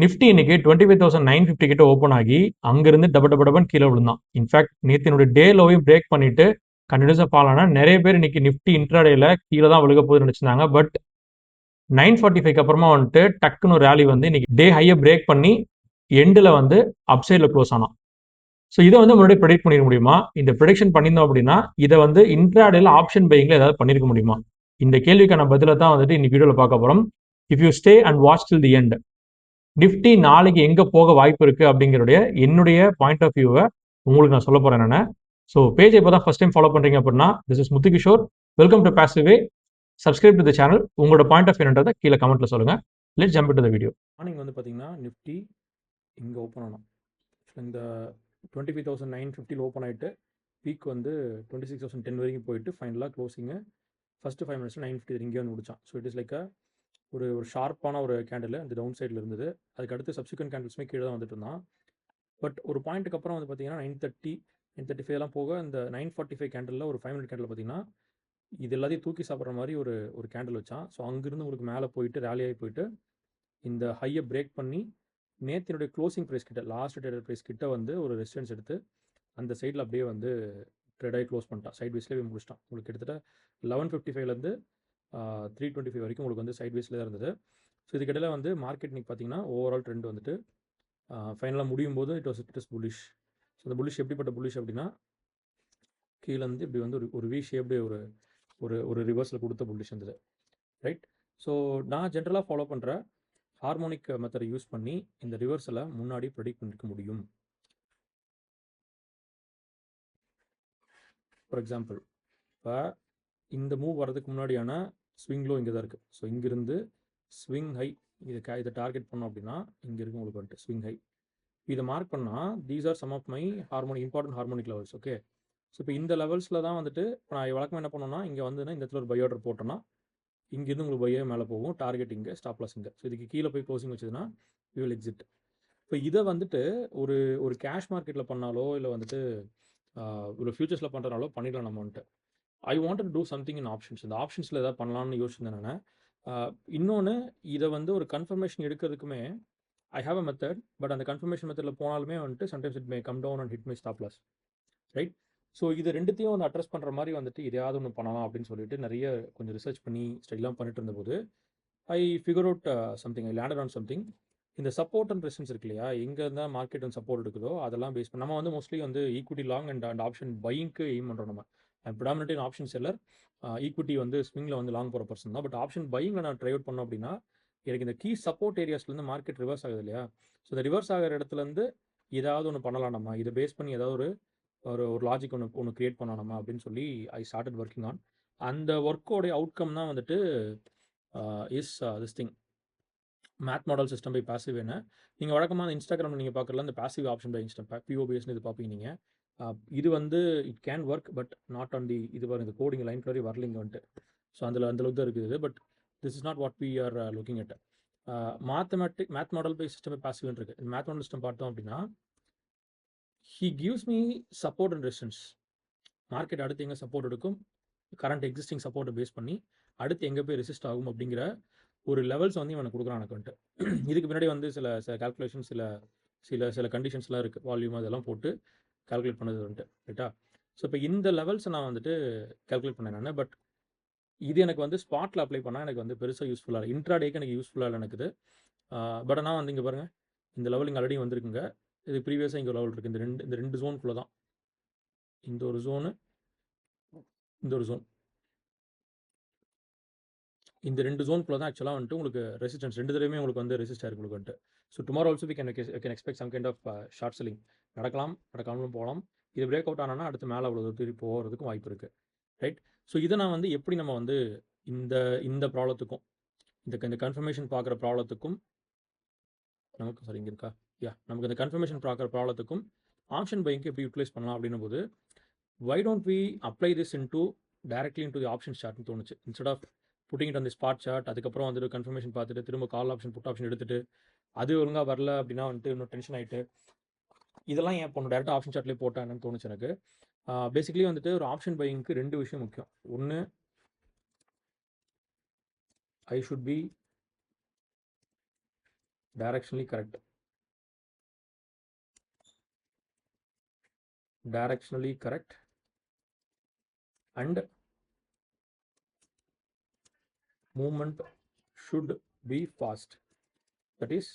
Nifty இன்னைக்கு 25,950 கிட்ட open ஆகி அங்கிருந்து டபுள் கீழே விழுந்தான். இன்ஃபேக்ட் நேத்தினுடைய டே லோவையும் பிரேக் பண்ணிட்டு கண்டினியூஸா ஃபால் ஆனா நிறைய பேர் இன்னைக்கு நிஃப்டி இன்ட்ராடேல கீழே தான் விழுக போகுதுன்னு நினைச்சிருந்தாங்க. பட் 9:45 அப்புறமா வந்துட்டு டக்குன்னு ரேலி வந்து இன்னைக்கு டே ஹையை பிரேக் பண்ணி எண்டில் வந்து அப்சைடில் க்ளோஸ் ஆனான். ஸோ இதை வந்து முன்னாடி ப்ரெடிக்ட் பண்ணிட முடியுமா? இந்த ப்ரெடிக்ஷன் பண்ணியிருந்தோம் அப்படின்னா இதை வந்து இன்ட்ராடேல ஆப்ஷன் பையிங்ல ஏதாவது பண்ணிருக்க முடியுமா? இந்த கேள்விக்கான பதிலை தான் வந்துட்டு இன்னைக்கு வீடியோவில் பார்க்க போகிறோம். If you stay and watch till the end, Nifty நாளைக்கு எங்க போக வாய்ப்பு இருக்கு அப்படிங்கிறடைய என்னுடைய பாயிண்ட் ஆஃப் வியூவை உங்களுக்கு நான் சொல்ல போறேன் என்னென்ன. ஸோ பேஜ் இப்போ தான் ஃபர்ஸ்ட் டைம் ஃபாலோ பண்றீங்க அப்படின்னா this is Muthukishore. Welcome to பாசிவே. Subscribe to the channel. உங்களோட பாயிண்ட் ஆஃப் வியூன்றதை கீழே கமெண்ட்ல சொல்லுங்க. Let's jump to the video. Morning வந்து பார்த்தீங்கன்னா நிஃப்டி இங்கே ஓப்பன் ஆனோம். இந்த 25,950 ஓப்பன் ஆகிட்டு பீக் வந்து 26,010 வரைக்கும் போயிட்டு ஃபைனலாக க்ளோசிங்கு ஃபஸ்ட்டு 5 மினிட்ஸில் 950 இங்கே வந்து முடிச்சான். ஸோ இட் இஸ் லைக் ஒரு ஷார்ப்பான ஒரு கேண்டில் அந்த டவுன் சைடில் இருந்தது. அதுக்கு அடுத்து சப்சிக்வெண்ட் கேண்டில்ஸுமே கீழே தான் வந்துட்டு இருந்தான். பட் ஒரு பாயிண்ட்டுக்கு அப்புறம் வந்து பார்த்தீங்கன்னா 930 935 போக இந்த 945 கேண்டிலில் ஒரு 5 மினிட் கேண்டில் பார்த்தீங்கன்னா இது எல்லாத்தையும் தூக்கி சாப்பிட்ற மாதிரி ஒரு கேண்டில் வச்சான். ஸோ அங்கிருந்து உங்களுக்கு மேலே போயிட்டு ரேலியாகி போயிட்டு இந்த ஹையை பிரேக் பண்ணி நேத்தினுடைய க்ளோசிங் ப்ரைஸ் கிட்ட லாஸ்ட் ட்ரேடர் ப்ரைஸ் கிட்ட வந்து ஒரு ரெசிஸ்டன்ஸ் எடுத்து அந்த சைடில் அப்படியே வந்து ட்ரேடாகி க்ளோஸ் பண்ணிட்டான். சைட் வேஸ்லேயே முடிச்சிட்டான். உங்களுக்கு கிட்டத்தட்ட 1155லேருந்து 325 வரைக்கும் உங்களுக்கு வந்து சைட் வேஸ்லேயே தான் இருந்தது. ஸோ இதுக்கிடையில் வந்து மார்க்கெட் இன்னைக்கு பார்த்தீங்கன்னா ஓவரால் ட்ரெண்ட் வந்துட்டு ஃபைனலாக முடியும் போது இட் இஸ் புல்லிஷ். ஸோ இந்த புல்லிஷ் எப்படிப்பட்ட புல்லிஷ் அப்படின்னா கீழே வந்து இப்படி வந்து ஒரு வி ஷேப்டு ஒரு ரிவர்ஸில் கொடுத்த புல்லிஷ் இருந்தது. ரைட். ஸோ நான் ஜென்ரலாக ஃபாலோ பண்ணுற ஹார்மோனிக் மெத்தடை யூஸ் பண்ணி இந்த ரிவர்ஸில் முன்னாடி ப்ரெடிக்ட் பண்ணிக்க முடியும். ஃபார் எக்ஸாம்பிள் இப்போ இந்த மூவ் வரதுக்கு முன்னாடியான ஸ்விங் லோ இங்கே தான் இருக்குது. ஸோ இங்கிருந்து ஸ்விங் ஹை இதை டார்கெட் பண்ணோம் அப்படின்னா இங்கே இருக்குது உங்களுக்கு வந்துட்டு ஸ்விங் ஹை. இதை மார்க் பண்ணால் these are some of my important harmonic levels. Okay. So இப்போ இந்த லெவல்ஸில் தான் வந்துட்டு நான் வழக்கம் என்ன பண்ணோன்னா இங்கே வந்துன்னா இந்த இடத்துல ஒரு பை ஆர்டர் போட்டோன்னா இங்கேருந்து உங்களுக்கு பையே மேலே போகும். டார்கெட் இங்கே, ஸ்டாப் லாஸ் இங்கே. ஸோ இதுக்கு கீழே போய் க்ளோசிங் வச்சதுன்னா வி வில் எக்ஸிட். இப்போ இதை வந்துட்டு ஒரு கேஷ் மார்க்கெட்டில் பண்ணாலோ இல்லை வந்துட்டு ஒரு ஃபியூச்சர்ஸில் பண்ணுறனாலோ பண்ணிடலாம் நம்ம வந்துட்டு. I want to do something in options. இந்த ஆப்ஷன்ஸில் எதாவது பண்ணலாம்னு யோசிச்சிருந்தேன் நான். இன்னொன்று இதை வந்து ஒரு கன்ஃபர்மேஷன் எடுக்கிறதுக்குமே I have a method. But அந்த கன்ஃபர்மேஷன் மெத்தடில் போனாலுமே வந்துட்டு sometimes it may come down and hit my stop loss. Right. So இது ரெண்டுத்தையும் வந்து அட்ரஸ் பண்ணுற மாதிரி வந்துட்டு இதையாவது ஒன்று பண்ணலாம் அப்படின்னு சொல்லிட்டு நிறைய கொஞ்சம் ரிசர்ச் பண்ணி ஸ்டடிலாம் பண்ணிட்டு இருந்தபோது ஐ figure out something. I landed on something. இந்த சப்போர்ட் அண்ட் ரெசிஸ்டன்ஸ் இருக்கு இல்லையா, எங்கே இருந்தால் மார்க்கெட் வந்து சப்போர்ட் எடுக்குதோ அதெல்லாம் பேஸ் பண்ணி நம்ம வந்து மோஸ்ட்லி வந்து ஈக்விட்டி லாங் அண்ட் ஆப்ஷன் பையிங்க்கு எய்ம் பண்ணுறோம். நம்ம ப்ரிடாமினெட்லி ஆப்ஷன் செல்லர். ஈக்விட்டி வந்து ஸ்விங்கில் வந்து லாங் போகிற பர்சன் தான். பட் ஆப்ஷன் பையிங்கில் நான் ட்ரை அவுட் பண்ணோம் அப்படின்னா எனக்கு இந்த கீ சப்போர்ட் ஏரியாஸ்லேருந்து மார்க்கெட் ரிவர்ஸ் ஆகுது இல்லையா. ஸோ இந்த ரிவர்ஸ் ஆகிற இடத்துலேருந்து ஏதாவது ஒன்று பண்ணலாம் நம்ம. இதை பேஸ் பண்ணி ஏதாவது ஒரு லாஜிக் ஒன்று க்ரியேட் பண்ணலாம் நம்ம அப்படின்னு சொல்லி ஐ ஸ்டார்டட் ஒர்க்கிங் ஆன். அந்த ஒர்க்கோடைய அவுட்கம் தான் வந்துட்டு is this thing math model system by passive. என்ன நீங்கள் வழக்கமாக இன்ஸ்டாகிராமில் நீங்கள் பார்க்குறதுல இந்த பாசிவ் ஆப்ஷன் பை இன்ஸ்டம் பிஓபிஎஸ்னு இது பார்ப்பீங்க நீங்கள். இது வந்து it can work but not on the இது பாருங்க, இந்த கோடிங் லைன் கலரி வரலிங்க வந்துட்டு. ஸோ அந்தளவுக்கு தான் இருக்குது. But this is not what we are looking at. Math model by system by passive இருக்குது. மேத் மாடல் சிஸ்டம் பார்த்தோம் அப்படின்னா he gives me support and resistance. Market அடுத்து எங்கே சப்போர்ட் எடுக்கும், கரண்ட் எக்ஸிஸ்டிங் சப்போர்ட்டை பேஸ் பண்ணி அடுத்து எங்கே போய் ரெசிஸ்ட் ஆகும் அப்படிங்கிற ஒரு லெவல்ஸ் வந்து இவனை கொடுக்குறான் எனக்கு வந்துட்டு. இதுக்கு பின்னாடி வந்து சில கால்குலேஷன் சில கண்டிஷன்ஸ்லாம் இருக்குது. வால்யூம் அதெல்லாம் போட்டு கால்குலேட் பண்ணது வந்துட்டு. ரைட்டா. ஸோ இப்போ இந்த லெவல்ஸை நான் வந்துட்டு கால்குலேட் பண்ணேன் நான். பட் இது எனக்கு வந்து ஸ்பாட்டில் அப்ளை பண்ணால் எனக்கு வந்து பெருசாக யூஸ்ஃபுல்லாக இல்லை. இன்ட்ராடேக்கு எனக்கு யூஸ்ஃபுல்லாக இல்லை எனக்கு. பட் ஆனால் வந்து இங்கே பாருங்கள், இந்த லெவல் இங்கே ஆல்ரெடி வந்துருக்குங்க. இது ப்ரீவியஸாக இங்கே ஒரு லெவல் இருக்குது. இந்த ரெண்டு ஜோனுக்குள்ளே தான், இந்த ஒரு ஜோனு இந்த ஒரு ஜோன், இந்த ரெண்டு ஜோனுக்குள்ளே தான் ஆக்சுவலாக வந்துட்டு உங்களுக்கு ரெசிஸ்டன்ஸ் ரெண்டு தடவையுமே உங்களுக்கு வந்து ரெசிஸ்ட் ஆயிருக்கு உங்களுக்கு வந்துட்டு. So tomorrow also we can expect some kind of short selling. நடக்காமலும் போகலாம். இது பிரேக் அவுட் ஆனால் அடுத்து மேலே அவ்வளோ திருப்பி போகிறதுக்கும் வாய்ப்பு இருக்குது. ரைட். ஸோ இதை நான் வந்து எப்படி நம்ம வந்து இந்த ப்ராப்ளத்துக்கும் இந்த கன்ஃபர்மேஷன் பார்க்குற ப்ராப்ளத்துக்கும் நமக்கு இங்கே இருக்கா நமக்கு இந்த கன்ஃபர்மேஷன் பார்க்குற ப்ராப்ளத்துக்கும் ஆப்ஷன் பைக்கு எப்படி யூட்டிலைஸ் பண்ணலாம் அப்படின்னும் போது why don't we apply this directly into the option சார்ட்னு தோணுச்சு. Instead of putting it on the spot chart, அதுக்கப்புறம் வந்துட்டு கன்ஃபர்மேஷன் பார்த்துட்டு திரும்ப கால் ஆப்ஷன் புட் ஆப்ஷன் எடுத்துட்டு அது ஒழுங்காக வரல அப்படின்னா வந்துட்டு இன்னும் டென்ஷன் ஆகிட்டு இதெல்லாம் ஏன் பண்ணணும், டேரெக்டாக ஆப்ஷன் சார்ட்லேயே போட்டான்னு தோணுச்சு எனக்கு. பேசிக்கலி வந்துட்டு ஒரு ஆப்ஷன் பையிங்க்கு ரெண்டு விஷயம் முக்கியம். ஒன்று, I should be directionally correct. Directionally correct. And movement should be fast. That is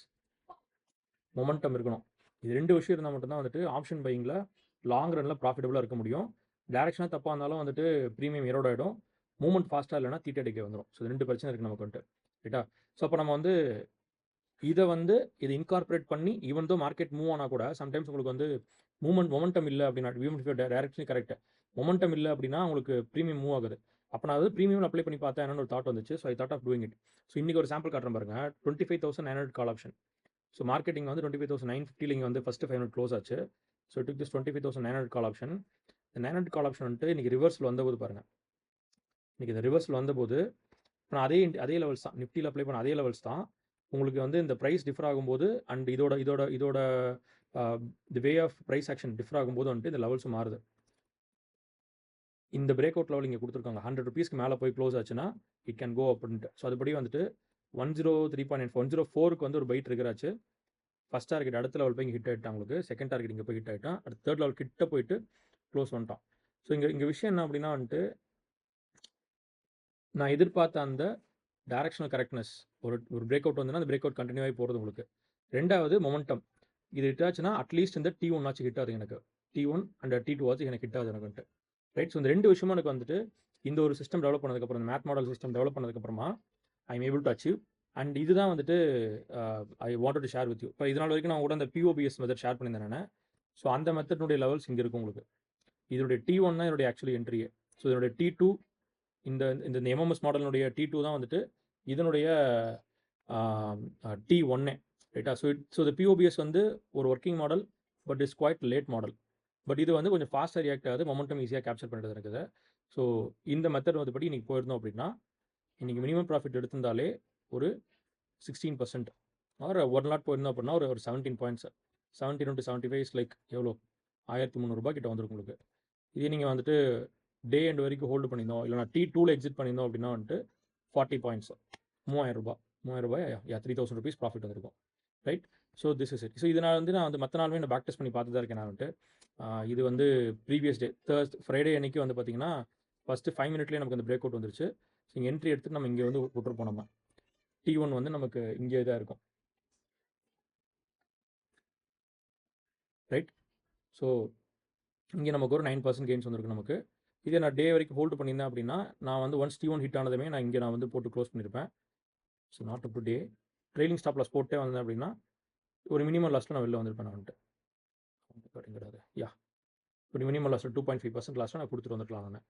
momentum இருக்கணும். இது 2 விஷயம் இருந்தால் மட்டும்தான் வந்துட்டு ஆப்ஷன் பையிங்கில் லாங் ரனில் ப்ராஃபிட்டபுளாக இருக்க முடியும். டேரெக்ஷனாக தப்பாக இருந்தாலும் வந்துட்டு ப்ரீமியம் எரோட் ஆகிடும். மூவ்மெண்ட் ஃபாஸ்ட்டாக இல்லைனா தீட்டடிக்க வந்துடும். ஸோ 2 பிரச்சனை இருக்குது நமக்கு வந்துட்டு, ரைட்டா? ஸோ அப்போ நம்ம வந்து இதை இன்கார்பரேட் பண்ணி ஈவன் தோ மார்க்கெட் மூவ் ஆனால் கூட சம்டைம்ஸ் உங்களுக்கு வந்து மொமெண்டம் இல்லை அப்படின்னா டேரக்ஷன் கரெக்ட் மொமெண்டம் இல்லை அப்படின்னா உங்களுக்கு ப்ரீமியம் மூவ் ஆகுது. அப்போ நான் அது ப்ரீமியம் அப்ளை பண்ணி பார்த்தேன் என்னன்னு ஒரு தாட் வந்துச்சு. So I thought of doing it. So இன்றைக்கி ஒரு சாம்பிள் காட்டுறேன் பாருங்க. 25,900 கால் ஆப்ஷன். ஸோ மார்க்கெட்டிங் வந்து 25,950 இங்கே வந்து ஃபஸ்ட்டு 500 க்ளோஸ் ஆச்சு. So it this 25,900 call option. இந்த 900 கால் ஆப்ஷன் வந்துட்டு இன்றைக்கி ரிவர்ஸில் வந்தபோது பாருங்கள். இன்றைக்கி இந்த ரிவர்ஸில் வந்தபோது இப்போ நான் அதே லெவல்ஸ் தான் நிஃப்டியில் அப்ளை பண்ண அதே லெவல்ஸ் தான். உங்களுக்கு வந்து இந்த ப்ரைஸ் டிஃபர் ஆகும்போது அண்ட் இதோட the way of price action differ ஆகும்போது வந்துட்டு இந்த லெவல்ஸ் மாறுது. இந்த பிரேக் அவுட் லெவல் இங்கே கொடுத்துருக்காங்க. 100 ருபீஸ்க்கு மேலே போய் க்ளோஸ் ஆச்சுன்னா இட் கேன் கோ அப்படின்ட்டு. ஸோ அதுபடி வந்துட்டு 103.94 104க்கு வந்து ஒரு பைட் ட்ரிகர் ஆச்சு. ஃபஸ்ட் டார்கெட் அடுத்த லெவல் போய் இங்கே ஹிட் ஆகிட்டான் உங்களுக்கு. செகண்ட் டார்கெட் இங்கே போய் ஹிட் ஆகிட்டான். அடுத்த தேர்ட் லெவல் கிட்ட போயிட்டு க்ளோஸ் பண்ணிட்டான். ஸோ இங்கே விஷயம் என்ன அப்படின்னா வந்துட்டு நான் எதிர்பார்த்த அந்த டைரக்ஷனல் கரெக்ட்னஸ் ஒரு பிரேக் அவுட் வந்துன்னா அந்த பிரேக் அவுட் கண்டினியூ ஆகி போகிறது உங்களுக்கு. ரெண்டாவது மொமெண்டம். இது ஹிட் ஆச்சுன்னா அட்லீஸ்ட் இந்த T1 ஆச்சு ஹிட் ஆகுது எனக்கு. T1 அண்ட் T2 ஆச்சு எனக்கு ஹிட் ஆகுது எனக்கு வந்துட்டு, ரைட்? ஸோ இந்த 2 விஷயமும் எனக்கு வந்துட்டு இந்த ஒரு சிஸ்டம் டெவலப் பண்ணதுக்கப்புறம், இந்த மேத் மாடல் சிஸ்டம் டெவலப் பண்ணதுக்கப்புறமா I am able to achieve. And இதுதான் வந்துட்டு I wanted to share with you. இப்போ இதனால் வரைக்கும் நான் கூட அந்த POBS மெத்தட் ஷேர் பண்ணியிருந்தேன் நான். ஸோ அந்த மெத்தட்னுடைய லெவல்ஸ் இங்கே இருக்கும் உங்களுக்கு. இதனுடைய T1 தான் என்னுடைய ஆக்சுவலி என்ட்ரியே. ஸோ இதனுடைய T2 இந்த MMS மாடலினுடைய T2 தான் வந்துட்டு இதனுடைய T1, ரைட்டா? ஸோ இந்த POBS வந்து ஒரு working model, but is quite late model. But இது வந்து கொஞ்சம் ஃபாஸ்ட்டாக ரியாக்ட் ஆகுது, மொமெண்டம் ஈஸியாக கேப்சர் பண்ணிட்டு இருக்குது. ஸோ இந்த மெத்தட் வந்துபடி இன்றைக்கி போயிருந்தோம் அப்படின்னா இன்றைக்கி மினிமம் ப்ராஃபிட் எடுத்திருந்தாலே ஒரு 16% ஆர் 1 லாட் போயிருந்தோம் அப்படின்னா ஒரு 17 பாயிண்ட்ஸ். 17 into 75 இஸ் லைக் எவ்வளோ? 1300 ரூபாய் கிட்ட வந்துருக்கு உங்களுக்கு. இதே நீங்கள் வந்துட்டு டே எண்ட் வரைக்கும் ஹோல்டு பண்ணியிருந்தோம், இல்லைனா T2ல எக்ஸிட் பண்ணியிருந்தோம் அப்படின்னா வந்துட்டு 40 பாயிண்ட்ஸ், 3000 ரூபாய் 3000 rupees ப்ராஃபிட் வந்திருக்கும், right? So this is it. So இதனால் வந்து நான் வந்து மற்ற நாளுமே நான் பேக் டெஸ்ட் பண்ணி பார்த்து தான் இருக்கேன் நான் வந்துட்டு. இது வந்து ப்ரீவியஸ் டே ஃப்ரைடே அன்றைக்கி வந்து பார்த்தீங்கன்னா ஃபஸ்ட்டு 5 மினிட்லேயே நமக்கு அந்த பிரேக் அவுட் வந்துருச்சு. ஸோ இங்கே என்ட்ரி எடுத்துட்டு நம்ம இங்கே வந்து விட்டுருப்போம். நம்ம T1 வந்து நமக்கு இங்கே தான் இருக்கும், ரைட்? ஸோ இங்கே நமக்கு ஒரு 9% கெயின்ஸ் வந்திருக்கு நமக்கு. இதே நான் டே வரைக்கும் ஹோல்டு பண்ணியிருந்தேன் அப்படின்னா நான் வந்து ஒன்ஸ் T1 ஹிட் ஆனதுமே நான் வந்து போட்டு க்ளோஸ் பண்ணியிருப்பேன். So not up today trailing stop loss போட்டே வந்தேன் அப்படின்னா ஒரு மினிமம் லாஸ்ட்டில் நான் வெளில வந்திருப்பேன். நான் வந்துட்டு கிடையாது ஒரு மினிமம் லாஸ்ட்டில் 2.5% லாஸ்ட்டில் நான் கொடுத்துட்டு வந்துருக்கலாம். நான்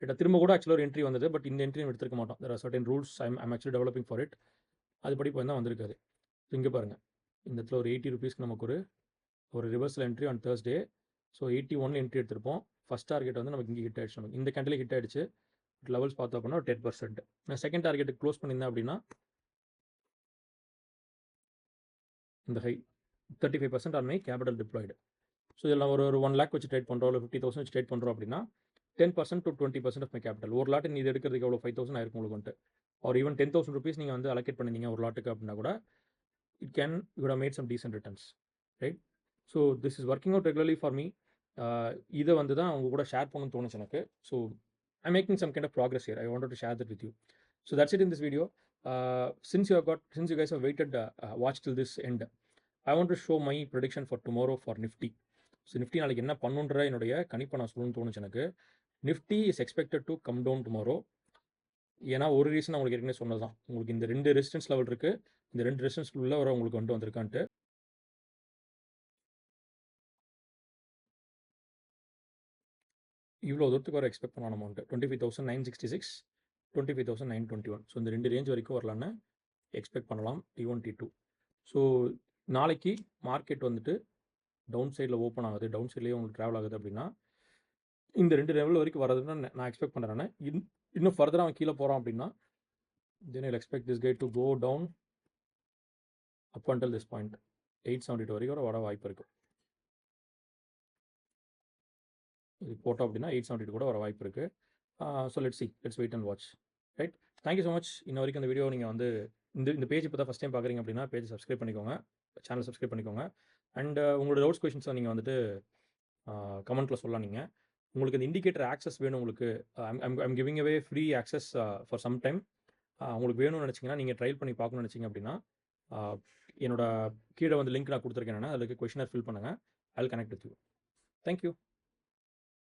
கிட்ட திரும்ப கூட ஆக்சுவலாக ஒரு என்ட்ரி வந்தது, பட் இந்த என்ட்ரி எடுத்துருக்க மாட்டோம். There are certain rules I'm actually developing for it. அதுபடி இப்போ தான் வந்திருக்காது. இங்கே பாருங்கள், இந்த இடத்துல ஒரு 80 ருபீஸ்க்கு நமக்கு ஒரு reversal entry on Thursday. So 81 entry எடுத்திருப்போம். ஃபஸ்ட் டார்கெட் வந்து நமக்கு இங்கே ஹிட் ஆகிடுச்சு. நமக்கு இந்த கேண்டில் ஹிட் ஆகிடுச்சு. லெவல்ஸ் பார்த்தோம் அப்படின்னா ஒரு 10%. நான் செகண்ட் டார்கெட்டுக்கு க்ளோஸ் பண்ணியிருந்தேன் அப்படின்னா இந்த high 35% on my capital diploid. So இதெல்லாம் ஒரு 1 lakh வச்சு ட்ரேட் பண்ணுறோம், இல்லை 50,000 வச்சு ட்ரேட் பண்ணுறோம் அப்படின்னா 10% to 20% ஆஃப் மை கேபிட்டல். ஒரு லாட் இது எடுக்கிறதுக்கு எவ்வளோ 5,000 ஆயிருக்கும் உங்களுக்கு வந்துட்டு. ஒரு ஈவன் 10,000 ருபீஸ் நீங்கள் வந்து அலோகேட் பண்ணிங்க ஒரு லாட்டுக்கு அப்படின்னா கூட it can you would have made some decent returns, right? So this is working out regularly for me. இதை வந்து தான் அவங்க கூட ஷேர் பண்ணணும்னு தோணுச்சு எனக்கு. So I'm making some kind of progress here. I wanted to share that with you. So that's it in this video. Since you guys have waited watch till this end, I want to show my prediction for tomorrow for Nifty. So Nifty நாளைக்கு என்ன பண்ணுன்ற என்னுடைய கணிப்பை நான் சொல்லணும்னு தோணுச்சு எனக்கு. Nifty is expected to come down tomorrow. ஏன்னா ஒரு ரீசன் உங்களுக்கு ஏற்கனவே சொன்னது தான், உங்களுக்கு இந்த 2 ரெசிஸ்டன்ஸ் லெவல் இருக்குது, இந்த 2 ரெசிஸ்டன்ஸ் உள்ள வர உங்களுக்கு வந்திருக்கான்ட்டு. இவ்வளோ தூரத்துக்கு வர எக்ஸ்பெக்ட் பண்ண அமௌண்ட் 25,966, 25,921. ஸோ இந்த 2 ரேஞ்ச் வரைக்கும் வரலான்னு எக்ஸ்பெக்ட் பண்ணலாம் T1 T2. ஸோ நாளைக்கு மார்க்கெட் வந்துட்டு டவுன் சைடில் ஓப்பன் ஆகுது, டவுன் சைட்லேயே உங்களுக்கு ட்ராவல் ஆகுது அப்படின்னா இந்த 2 லெவல் வரைக்கும் வரதுன்னு நான் எக்ஸ்பெக்ட் பண்ணுறேன். இன்னும் ஃபர்தராக அவன் கீழே போகிறான் அப்படின்னா then I'll expect this guy to go down up until this point 872 வரைக்கும் வர வாய்ப்பு இருக்குது. இது போட்டோம் அப்படின்னா 872 கூட வர வாய்ப்பு இருக்குது. So let's wait and watch, right? Thank you so much. இன்ன வரைக்கும் இந்த வீடியோ நீங்கள் வந்து இந்த பேஜ் இப்போ தான் ஃபஸ்ட் டைம் பார்க்குறீங்க அப்படின்னா பேஜ் சப்ஸ்கிரைப் பண்ணிக்கோங்க, சேனல் சப்ஸ்கிரைப் பண்ணிக்கோங்க. அண்ட் உங்களோட டவுட்ஸ் கொஷின்ஸை நீங்கள் வந்துட்டு கமெண்ட்டில் சொல்லலாம். நீங்கள் உங்களுக்கு இந்த இண்டிகேட்டர் ஆக்சஸ் வேணும், உங்களுக்கு I'm giving away free access for some time. உங்களுக்கு வேணும்னு நினச்சிங்கன்னா, நீங்கள் ட்ரையல் பண்ணி பார்க்கணும்னு நினச்சிங்க அப்படின்னா, என்னோட கீழே வந்து லிங்க் நான் கொடுத்துருக்கேன். அதுக்கு கொஷினர் ஃபில் பண்ணுங்கள். I will connect with you. Thank you.